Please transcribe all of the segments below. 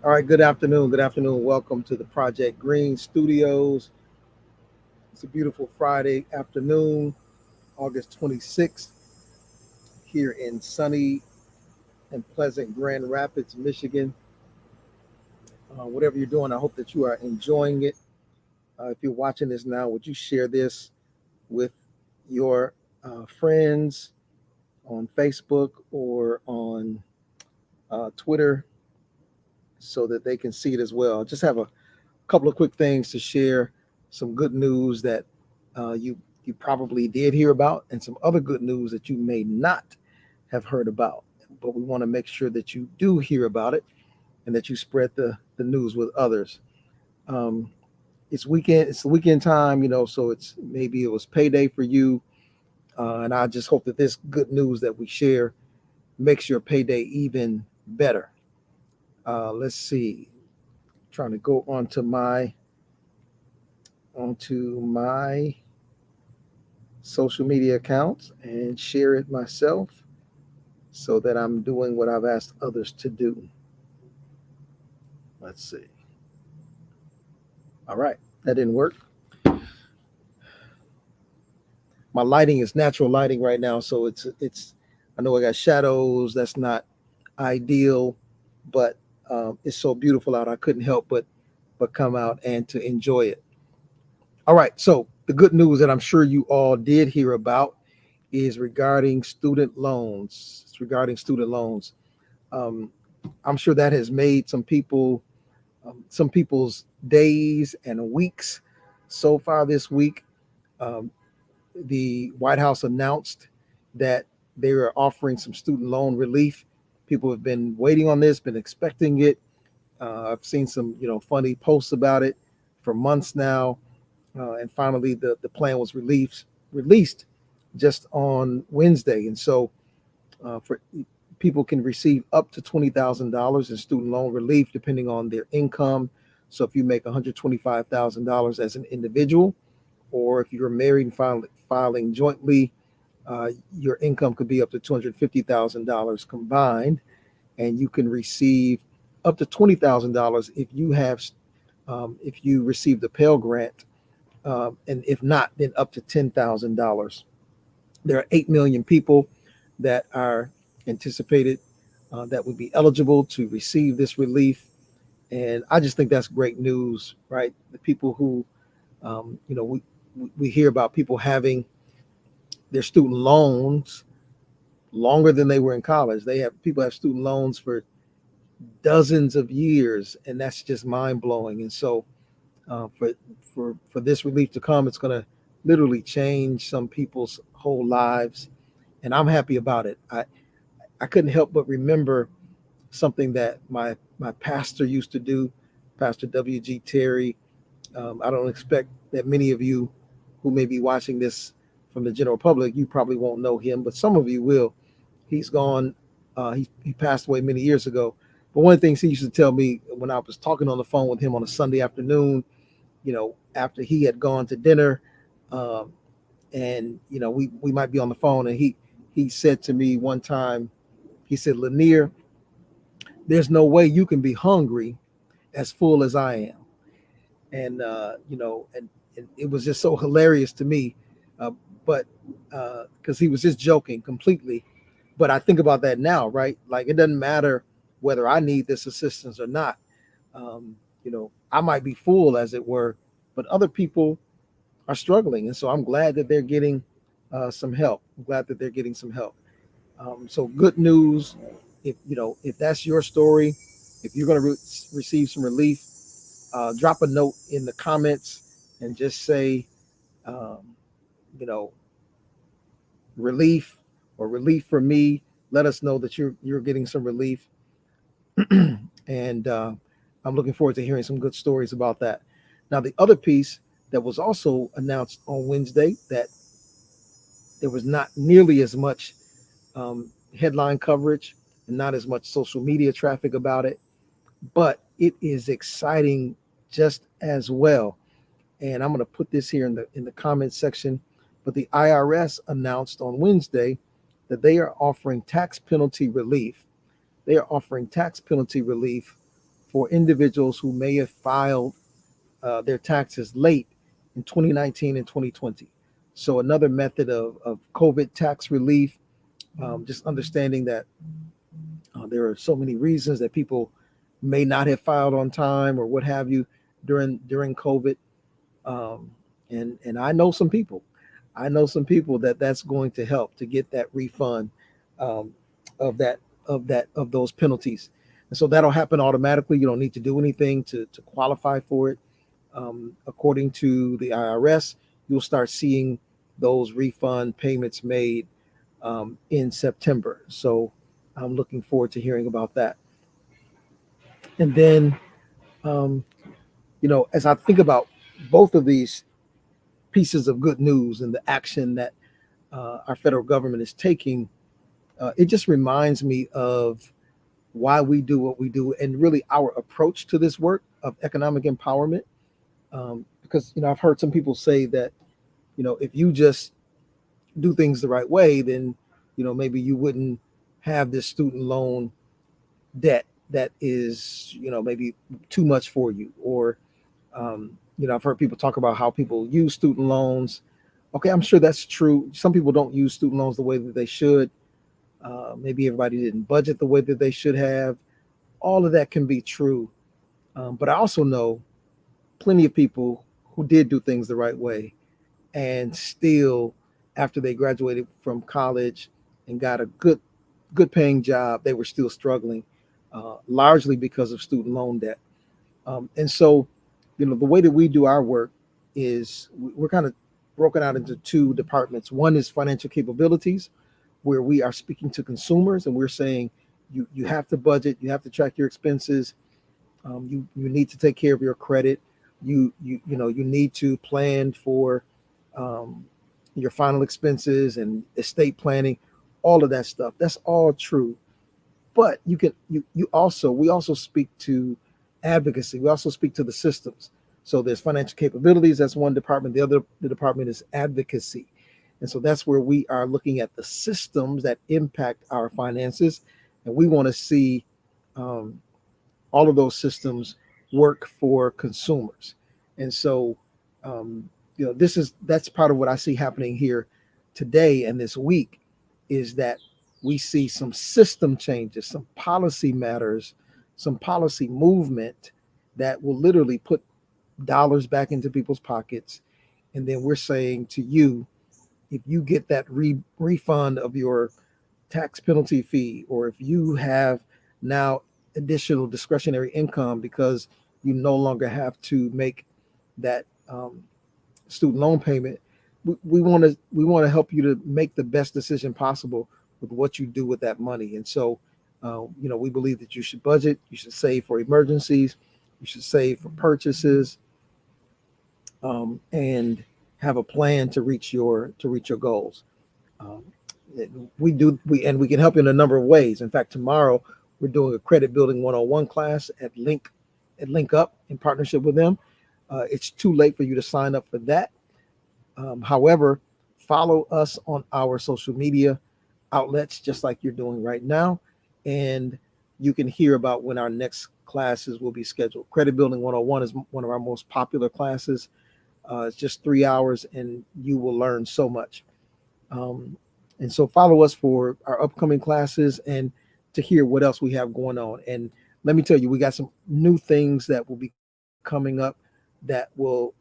All right, good afternoon. Good afternoon. Welcome to the Project Green Studios. It's a beautiful Friday afternoon, August 26th, here in sunny and pleasant Grand Rapids, Michigan. Whatever you're doing, I hope that you are enjoying it. If you're watching this now, would you share this with your friends on Facebook or on Twitter so that they can see it as well? Just have a couple of quick things to share, some good news that you probably did hear about, and some other good news that you may not have heard about. But we want to make sure that you do hear about it and that you spread the news with others. Um, it's weekend. It's the weekend time, so it's maybe it was payday for you, and I just hope that this good news that we share makes your payday even better. Let's see. Trying to go onto my social media accounts and share it myself so that I'm doing what I've asked others to do. Let's see. All right, that didn't work. My lighting is natural lighting right now, so it's. I know I got shadows. That's not ideal, but it's so beautiful out. I couldn't help but come out and to enjoy it. All right, so the good news that I'm sure you all did hear about is regarding student loans. It's regarding student loans. Um, I'm sure that has made some people's days and weeks so far this week. Um, the White House announced that they are offering some student loan relief. People have been waiting on this, been expecting it. I've seen some, funny posts about it for months now, and finally the plan was released just on Wednesday, and so for people can receive up to $20,000 in student loan relief depending on their income. So if you make $125,000 as an individual, or if you're married and filing jointly, your income could be up to $250,000 combined, and you can receive up to $20,000 if you receive the Pell Grant, and if not, then up to $10,000. There are 8 million people that are anticipated that would be eligible to receive this relief. And I just think that's great news, right? The people who, we hear about people having their student loans longer than they were in college. People have student loans for dozens of years, and that's just mind blowing. And so, for this relief to come, it's going to literally change some people's whole lives, and I'm happy about it. I couldn't help but remember something that my pastor used to do, Pastor W.G. Terry. I don't expect that many of you who may be watching this from the general public, you probably won't know him, but some of you will. He's gone. He passed away many years ago. But one of the things he used to tell me when I was talking on the phone with him on a Sunday afternoon, after he had gone to dinner, um, and we might be on the phone, and he said to me one time, he said, Lanier, there's no way you can be hungry as full as I am. And and it was just so hilarious to me, uh, but because he was just joking completely. But I think about that now, right? Like it doesn't matter whether I need this assistance or not. I might be full, as it were, but other people are struggling, and so I'm glad that they're getting some help. I'm glad that they're getting some help. So good news. If that's your story, if you're going to receive some relief, drop a note in the comments and just say, um, you know, relief or relief for me. Let us know that you're getting some relief, and I'm looking forward to hearing some good stories about that. Now, the other piece that was also announced on Wednesday that there was not nearly as much headline coverage and not as much social media traffic about it, but it is exciting just as well. And I'm going to put this here in the comments section. But the IRS announced on Wednesday that they are offering tax penalty relief. They are offering tax penalty relief for individuals who may have filed their taxes late in 2019 and 2020. So another method of COVID tax relief, just understanding that there are so many reasons that people may not have filed on time or what have you during COVID. Um, and I know some people. I know some people that's going to help to get that refund um, of of those penalties. And so that'll happen automatically. You don't need to do anything to qualify for it. According to the IRS, you'll start seeing those refund payments made in September. So I'm looking forward to hearing about that. And then, um, as I think about both of these pieces of good news and the action that our federal government is taking, it just reminds me of why we do what we do and really our approach to this work of economic empowerment. Because, I've heard some people say that, if you just do things the right way, then, maybe you wouldn't have this student loan debt that is, maybe too much for you. Or, I've heard people talk about how people use student loans. Okay, I'm sure that's true. Some people don't use student loans the way that they should. Maybe everybody didn't budget the way that they should have. All of that can be true. But I also know plenty of people who did do things the right way and still, after they graduated from college and got a good paying job, they were still struggling, largely because of student loan debt. And so, the way that we do our work is we're kind of broken out into two departments. One is financial capabilities, where we are speaking to consumers and we're saying you have to budget, you have to track your expenses, you need to take care of your credit, you need to plan for um, your final expenses and estate planning, all of that stuff. That's all true. But you also we also speak to advocacy. We also speak to the systems. So there's financial capabilities. That's one department. The department is advocacy, and so that's where we are looking at the systems that impact our finances, and we want to see um, all of those systems work for consumers. And so, that's part of what I see happening here today and this week is that we see some system changes, some policy matters, some policy movement that will literally put dollars back into people's pockets. And then we're saying to you, if you get that refund of your tax penalty fee, or if you have now additional discretionary income because you no longer have to make that student loan payment, we want to help you to make the best decision possible with what you do with that money. And so, we believe that you should budget, you should save for emergencies, you should save for purchases, and have a plan to reach your goals. Um, we can help you in a number of ways. In fact, tomorrow we're doing a credit building 101 class at Link Up in partnership with them. It's too late for you to sign up for that. However, follow us on our social media outlets just like you're doing right now, and you can hear about when our next classes will be scheduled. Credit building 101 is one of our most popular classes. It's just 3 hours and you will learn so much. Um, and so follow us for our upcoming classes and to hear what else we have going on. And let me tell you, we got some new things that will be coming up that will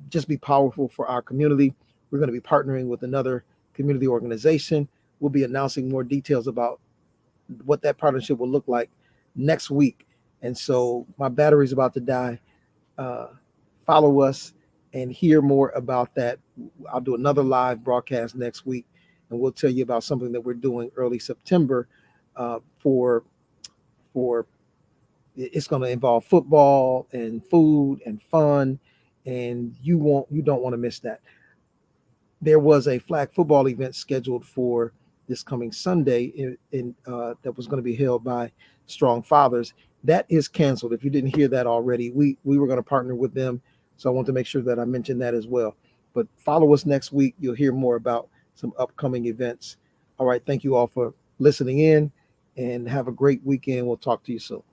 just be powerful for our community. We're going to be partnering with another community organization. We'll be announcing more details about what that partnership will look like next week. And so my battery's about to die. Uh, Follow us and hear more about that. I'll do another live broadcast next week, and we'll tell you about something that we're doing early September for it's going to involve football and food and fun, and you don't want to miss that. There was a flag football event scheduled for this coming Sunday that was going to be held by Strong Fathers. That is canceled. If you didn't hear that already, we were going to partner with them, so I want to make sure that I mention that as well. But follow us next week. You'll hear more about some upcoming events. All right. Thank you all for listening in, and have a great weekend. We'll talk to you soon.